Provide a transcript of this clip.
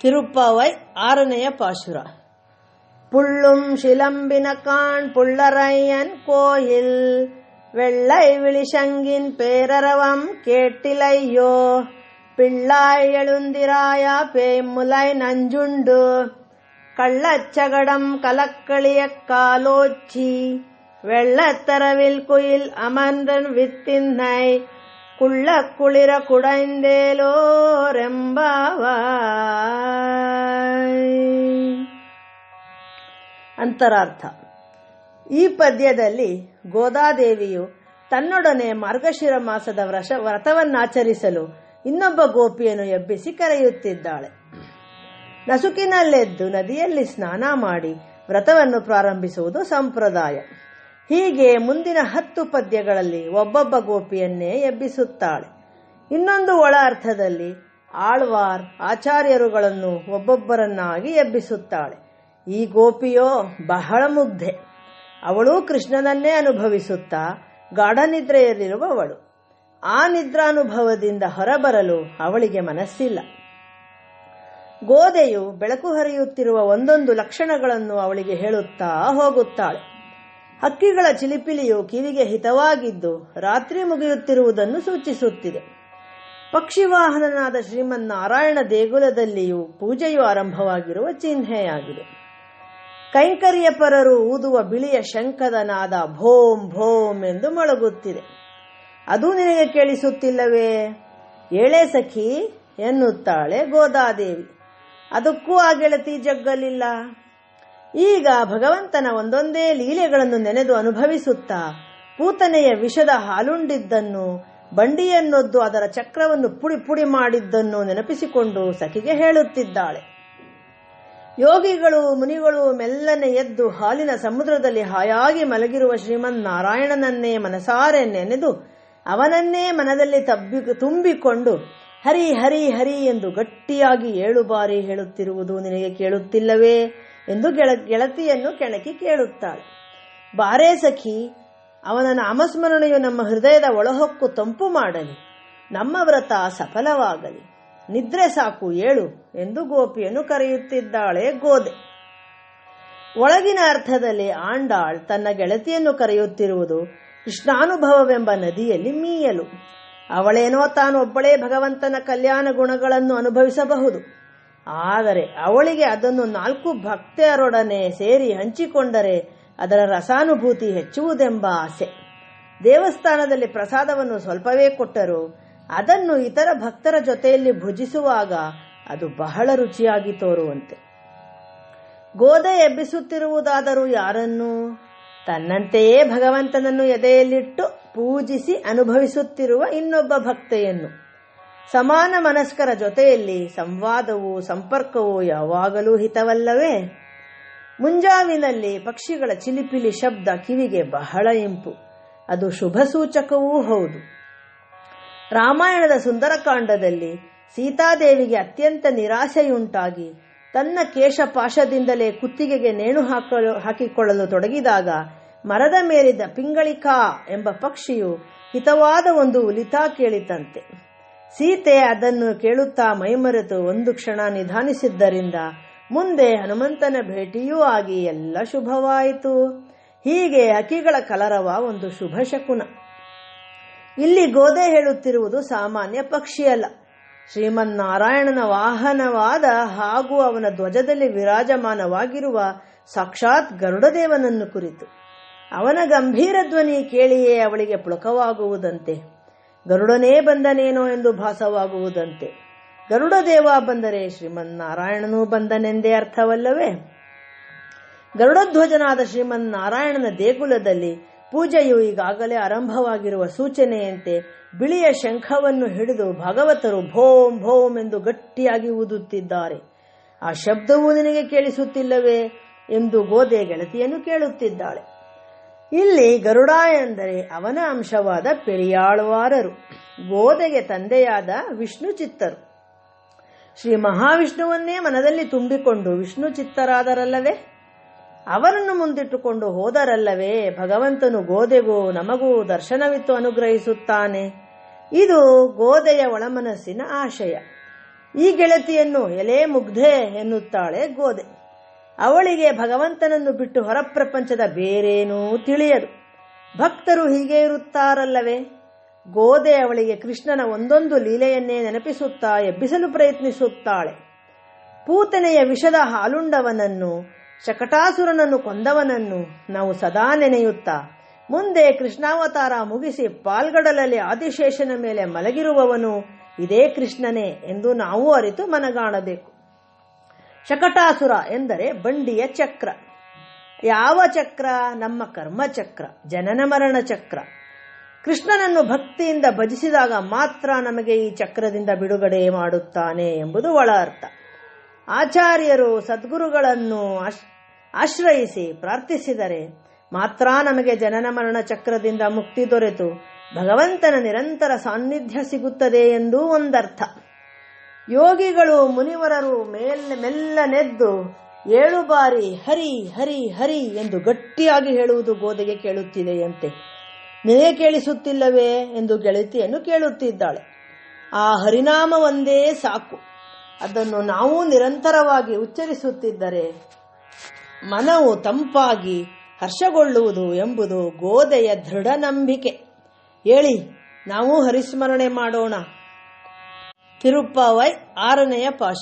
ತಿರುಪ್ಪಾವೈ 6ನೆಯ ಪಾಶುರ. புள்ளும் சிலம்பினகான் புள்ளரையன் கோயில் வெள்ளை விழிசங்கின் பேரரவம் கேட்டிலையோ பிள்ளாய் எழுந்திராய பேய்முலை நஞ்சுண்டு கள்ளச்சகடம் கலக்களிய காலோச்சி வெள்ளத்தரவில் குயில் அமர்ந்தன் வித்தின்னை ಕುಳ್ಳ ಕುಳಿರ ಕುಡೈಂದೇಲೋರೆಂಬಾವಾಯ್. ಅಂತರಾರ್ಥ. ಈ ಪದ್ಯದಲ್ಲಿ ಗೋದಾದೇವಿಯು ತನ್ನೊಡನೆ ಮಾರ್ಗಶಿರ ಮಾಸದ ವ್ರತವನ್ನಾಚರಿಸಲು ಇನ್ನೊಬ್ಬ ಗೋಪಿಯನ್ನು ಎಬ್ಬಿಸಿ ಕರೆಯುತ್ತಿದ್ದಾಳೆ. ನಸುಕಿನಲ್ಲೆದ್ದು ನದಿಯಲ್ಲಿ ಸ್ನಾನ ಮಾಡಿ ವ್ರತವನ್ನು ಪ್ರಾರಂಭಿಸುವುದು ಸಂಪ್ರದಾಯ. ಹೀಗೆ ಮುಂದಿನ 10 ಪದ್ಯಗಳಲ್ಲಿ ಒಬ್ಬೊಬ್ಬ ಗೋಪಿಯನ್ನೇ ಎಬ್ಬಿಸುತ್ತಾಳೆ. ಇನ್ನೊಂದು ಒಳ ಅರ್ಥದಲ್ಲಿ ಆಳ್ವಾರ್ ಆಚಾರ್ಯರುಗಳನ್ನು ಒಬ್ಬೊಬ್ಬರನ್ನಾಗಿ ಎಬ್ಬಿಸುತ್ತಾಳೆ. ಈ ಗೋಪಿಯೋ ಬಹಳ ಮುಗ್ಧೆ. ಅವಳು ಕೃಷ್ಣನನ್ನೇ ಅನುಭವಿಸುತ್ತಾ ಗಾಢನಿದ್ರೆಯಲ್ಲಿರುವವಳು. ಆ ನಿದ್ರಾನುಭವದಿಂದ ಹೊರಬರಲು ಅವಳಿಗೆ ಮನಸ್ಸಿಲ್ಲ. ಗೋದೆಯು ಬೆಳಕು ಹರಿಯುತ್ತಿರುವ ಒಂದೊಂದು ಲಕ್ಷಣಗಳನ್ನು ಅವಳಿಗೆ ಹೇಳುತ್ತಾ ಹೋಗುತ್ತಾಳೆ. ಹಕ್ಕಿಗಳ ಚಿಲಿಪಿಲಿಯು ಕಿವಿಗೆ ಹಿತವಾಗಿದ್ದು ರಾತ್ರಿ ಮುಗಿಯುತ್ತಿರುವುದನ್ನು ಸೂಚಿಸುತ್ತಿದೆ. ಪಕ್ಷಿವಾಹನನಾದ ಶ್ರೀಮನ್ನಾರಾಯಣ ದೇಗುಲದಲ್ಲಿಯೂ ಪೂಜೆಯು ಆರಂಭವಾಗಿರುವ ಚಿಹ್ನೆಯಾಗಿದೆ. ಕೈಂಕರ್ಯಪರರು ಊದುವ ಬಿಳಿಯ ಶಂಖದ ನಾದ ಭೋಂ ಭೋಂ ಎಂದು ಮೊಳಗುತ್ತಿದೆ. ಅದು ನಿನಗೆ ಕೇಳಿಸುತ್ತಿಲ್ಲವೇ? ಏಳೆ ಸಖಿ ಎನ್ನುತ್ತಾಳೆ ಗೋದಾದೇವಿ. ಅದಕ್ಕೂ ಆ ಗೆಳತಿ ಜಗ್ಗಲಿಲ್ಲ. ಈಗ ಭಗವಂತನ ಒಂದೊಂದೇ ಲೀಲೆಗಳನ್ನು ನೆನೆದು ಅನುಭವಿಸುತ್ತಾ ಪೂತನೆಯ ವಿಷದ ಹಾಲುಂಡಿದ್ದನ್ನು, ಬಂಡಿಯನ್ನೊದ್ದು ಅದರ ಚಕ್ರವನ್ನು ಪುಡಿ ಪುಡಿ ಮಾಡಿದ್ದನ್ನು ನೆನಪಿಸಿಕೊಂಡು ಸಖಿಗೆ ಹೇಳುತ್ತಿದ್ದಾಳೆ. ಯೋಗಿಗಳು ಮುನಿಗಳು ಮೆಲ್ಲನೆ ಎದ್ದು ಹಾಲಿನ ಸಮುದ್ರದಲ್ಲಿ ಹಾಯಾಗಿ ಮಲಗಿರುವ ಶ್ರೀಮನ್ನಾರಾಯಣನನ್ನೇ ಮನಸಾರೆ ನೆನೆದು ಅವನನ್ನೇ ಮನದಲ್ಲಿ ತುಂಬಿಕೊಂಡು ಹರಿ ಹರಿ ಹರಿ ಎಂದು ಗಟ್ಟಿಯಾಗಿ 7 ಬಾರಿ ಹೇಳುತ್ತಿರುವುದು ನಿನಗೆ ಕೇಳುತ್ತಿಲ್ಲವೇ ಎಂದು ಗೆಳತಿಯನ್ನು ಕೆಣಕಿ ಕೇಳುತ್ತಾಳೆ. ಬಾರೇ ಸಖಿ, ಅವನ ನಾಮಸ್ಮರಣೆಯು ನಮ್ಮ ಹೃದಯದ ಒಳಹೊಕ್ಕು ತಂಪು ಮಾಡಲಿ, ನಮ್ಮ ವ್ರತ ಸಫಲವಾಗಲಿ. ನಿದ್ರೆ ಸಾಕು, ಏಳು ಎಂದು ಗೋಪಿಯನ್ನು ಕರೆಯುತ್ತಿದ್ದಾಳೆ ಗೋದೆ. ಒಳಗಿನ ಅರ್ಥದಲ್ಲಿ ಆಂಡಾಳ್ ತನ್ನ ಗೆಳತಿಯನ್ನು ಕರೆಯುತ್ತಿರುವುದು ಕೃಷ್ಣಾನುಭವವೆಂಬ ನದಿಯಲ್ಲಿ ಮೀಯಲು. ಅವಳೇನೋ ತಾನೊಬ್ಬಳೇ ಭಗವಂತನ ಕಲ್ಯಾಣ ಗುಣಗಳನ್ನು ಅನುಭವಿಸಬಹುದು. ಆದರೆ ಅವಳಿಗೆ ಅದನ್ನು 4 ಭಕ್ತರೊಡನೆ ಸೇರಿ ಹಂಚಿಕೊಂಡರೆ ಅದರ ರಸಾನುಭೂತಿ ಹೆಚ್ಚುವುದೆಂಬ ಆಸೆ. ದೇವಸ್ಥಾನದಲ್ಲಿ ಪ್ರಸಾದವನ್ನು ಸ್ವಲ್ಪವೇ ಕೊಟ್ಟರೂ ಅದನ್ನು ಇತರ ಭಕ್ತರ ಜೊತೆಯಲ್ಲಿ ಭುಜಿಸುವಾಗ ಅದು ಬಹಳ ರುಚಿಯಾಗಿ ತೋರುವಂತೆ. ಗೋದೆ ಎಬ್ಬಿಸುತ್ತಿರುವುದಾದರೂ ಯಾರನ್ನು? ತನ್ನಂತೆಯೇ ಭಗವಂತನನ್ನು ಎದೆಯಲ್ಲಿಟ್ಟು ಪೂಜಿಸಿ ಅನುಭವಿಸುತ್ತಿರುವ ಇನ್ನೊಬ್ಬ ಭಕ್ತೆಯನ್ನು. ಸಮಾನ ಮನಸ್ಕರ ಜೊತೆಯಲ್ಲಿ ಸಂವಾದವೂ ಸಂಪರ್ಕವೂ ಯಾವಾಗಲೂ ಹಿತವಲ್ಲವೇ? ಮುಂಜಾವಿನಲ್ಲಿ ಪಕ್ಷಿಗಳ ಚಿಲಿಪಿಲಿ ಶಬ್ದ ಕಿವಿಗೆ ಬಹಳ ಇಂಪು. ಅದು ಶುಭ ಸೂಚಕವೂ ಹೌದು. ರಾಮಾಯಣದ ಸುಂದರಕಾಂಡದಲ್ಲಿ ಸೀತಾದೇವಿಗೆ ಅತ್ಯಂತ ನಿರಾಸೆಯುಂಟಾಗಿ ತನ್ನ ಕೇಶಪಾಶದಿಂದಲೇ ಕುತ್ತಿಗೆಗೆ ನೇಣು ಹಾಕಿಕೊಳ್ಳಲು ತೊಡಗಿದಾಗ ಮರದ ಮೇಲಿದ್ದ ಪಿಂಗಳಿಕಾ ಎಂಬ ಪಕ್ಷಿಯು ಹಿತವಾದ ಒಂದು ಉಲಿತಾ ಕೇಳಿತಂತೆ. ಸೀತೆ ಅದನ್ನು ಕೇಳುತ್ತಾ ಮೈಮರೆತು ಒಂದು ಕ್ಷಣ ನಿಧಾನಿಸಿದ್ದರಿಂದ ಮುಂದೆ ಹನುಮಂತನ ಭೇಟಿಯೂ ಆಗಿ ಎಲ್ಲ ಶುಭವಾಯಿತು. ಹೀಗೆ ಹಕ್ಕಿಗಳ ಕಲರವ ಒಂದು ಶುಭ ಶಕುನ. ಇಲ್ಲಿ ಗೋದೆ ಹೇಳುತ್ತಿರುವುದು ಸಾಮಾನ್ಯ ಪಕ್ಷಿಯಲ್ಲ, ಶ್ರೀಮನ್ನಾರಾಯಣನ ವಾಹನವಾದ ಹಾಗೂ ಅವನ ಧ್ವಜದಲ್ಲಿ ವಿರಾಜಮಾನವಾಗಿರುವ ಸಾಕ್ಷಾತ್ ಗರುಡದೇವನನ್ನು ಕುರಿತು. ಅವನ ಗಂಭೀರ ಧ್ವನಿ ಕೇಳಿಯೇ ಅವಳಿಗೆ ಪುಳಕವಾಗುವುದಂತೆ, ಗರುಡನೇ ಬಂದನೇನೋ ಎಂದು ಭಾಸವಾಗುವುದಂತೆ. ಗರುಡದೇವ ಬಂದರೆ ಶ್ರೀಮನ್ನಾರಾಯಣನೂ ಬಂದನೆಂದೇ ಅರ್ಥವಲ್ಲವೇ? ಗರುಡಧ್ವಜನಾದ ಶ್ರೀಮನ್ನಾರಾಯಣನ ದೇಗುಲದಲ್ಲಿ ಪೂಜೆಯು ಈಗಾಗಲೇ ಆರಂಭವಾಗಿರುವ ಸೂಚನೆಯಂತೆ ಬಿಳಿಯ ಶಂಖವನ್ನು ಹಿಡಿದು ಭಾಗವತರು ಭೋಂ ಭೋಂ ಎಂದು ಗಟ್ಟಿಯಾಗಿ ಊದುತ್ತಿದ್ದಾರೆ. ಆ ಶಬ್ದವೂ ನಿನಗೆ ಕೇಳಿಸುತ್ತಿಲ್ಲವೇ ಎಂದು ಗೋದೆ ಗೆಳತಿಯನ್ನು ಕೇಳುತ್ತಿದ್ದಾಳೆ. ಇಲ್ಲಿ ಗರುಡ ಎಂದರೆ ಅವನ ಅಂಶವಾದ ಪೆರಿಯಾಳ್ವಾರರು, ಗೋದೆಗೆ ತಂದೆಯಾದ ವಿಷ್ಣು ಚಿತ್ತರು. ಶ್ರೀ ಮಹಾವಿಷ್ಣುವನ್ನೇ ಮನದಲ್ಲಿ ತುಂಬಿಕೊಂಡು ವಿಷ್ಣು ಚಿತ್ತರಾದರಲ್ಲವೇ? ಅವರನ್ನು ಮುಂದಿಟ್ಟುಕೊಂಡು ಹೋದರಲ್ಲವೇ ಭಗವಂತನು ಗೋದೆಗೂ ನಮಗೂ ದರ್ಶನವಿತ್ತು ಅನುಗ್ರಹಿಸುತ್ತಾನೆ. ಇದು ಗೋದೆಯ ಒಳಮನಸ್ಸಿನ ಆಶಯ. ಈ ಗೆಳತಿಯನ್ನು ಎಲೆ ಮುಗ್ಧೆ ಎನ್ನುತ್ತಾಳೆ ಗೋದೆ. ಅವಳಿಗೆ ಭಗವಂತನನ್ನು ಬಿಟ್ಟು ಹೊರಪ್ರಪಂಚದ ಬೇರೇನೂ ತಿಳಿಯದು. ಭಕ್ತರು ಹೀಗೆ ಇರುತ್ತಾರಲ್ಲವೇ? ಗೋದೆ ಅವಳಿಗೆ ಕೃಷ್ಣನ ಒಂದೊಂದು ಲೀಲೆಯನ್ನೇ ನೆನಪಿಸುತ್ತಾ ಎಬ್ಬಿಸಲು ಪ್ರಯತ್ನಿಸುತ್ತಾಳೆ. ಪೂತನೆಯ ವಿಷದ ಹಾಲುಂಡವನನ್ನು, ಶಕಟಾಸುರನನ್ನು ಕೊಂದವನನ್ನು ನಾವು ಸದಾ ನೆನೆಯುತ್ತಾ, ಮುಂದೆ ಕೃಷ್ಣಾವತಾರ ಮುಗಿಸಿ ಪಾಲ್ಗಡಲಲ್ಲಿ ಆದಿಶೇಷನ ಮೇಲೆ ಮಲಗಿರುವವನು ಇದೇ ಕೃಷ್ಣನೇ ಎಂದು ನಾವು ಅರಿತು ಮನಗಾಣಬೇಕು. ಶಕಟಾಸುರ ಎಂದರೆ ಬಂಡಿಯ ಚಕ್ರ. ಯಾವ ಚಕ್ರ? ನಮ್ಮ ಕರ್ಮಚಕ್ರ, ಜನನ ಮರಣ ಚಕ್ರ. ಕೃಷ್ಣನನ್ನು ಭಕ್ತಿಯಿಂದ ಭಜಿಸಿದಾಗ ಮಾತ್ರ ನಮಗೆ ಈ ಚಕ್ರದಿಂದ ಬಿಡುಗಡೆ ಮಾಡುತ್ತಾನೆ ಎಂಬುದು ಒಳ ಅರ್ಥ. ಆಚಾರ್ಯರು ಸದ್ಗುರುಗಳನ್ನು ಆಶ್ರಯಿಸಿ ಪ್ರಾರ್ಥಿಸಿದರೆ ಮಾತ್ರ ನಮಗೆ ಜನನ ಮರಣ ಚಕ್ರದಿಂದ ಮುಕ್ತಿ ದೊರೆತು ಭಗವಂತನ ನಿರಂತರ ಸಾನ್ನಿಧ್ಯ ಸಿಗುತ್ತದೆ ಎಂದೂ ಒಂದರ್ಥ. ಯೋಗಿಗಳು ಮುನಿವರರು ಮೆಲ್ಲನೆದ್ದು 7 ಬಾರಿ ಹರಿ ಹರಿ ಹರಿ ಎಂದು ಗಟ್ಟಿಯಾಗಿ ಹೇಳುವುದು ಗೋದೆಗೆ ಕೇಳುತ್ತಿದೆಯಂತೆ. ನಿನಗೆ ಕೇಳಿಸುತ್ತಿಲ್ಲವೇ ಎಂದು ಗೆಳತಿಯನ್ನು ಕೇಳುತ್ತಿದ್ದಾಳೆ. ಆ ಹರಿನಾಮ ಒಂದೇ ಸಾಕು. ಅದನ್ನು ನಾವು ನಿರಂತರವಾಗಿ ಉಚ್ಚರಿಸುತ್ತಿದ್ದರೆ ಮನವು ತಂಪಾಗಿ ಹರ್ಷಗೊಳ್ಳುವುದು ಎಂಬುದು ಗೋದೆಯ ದೃಢ ನಂಬಿಕೆ. ಹೇಳಿ, ನಾವು ಹರಿಸ್ಮರಣೆ ಮಾಡೋಣ. ತಿರುಪ್ಪಾವೈ 6ನೇ ಪಾಶು.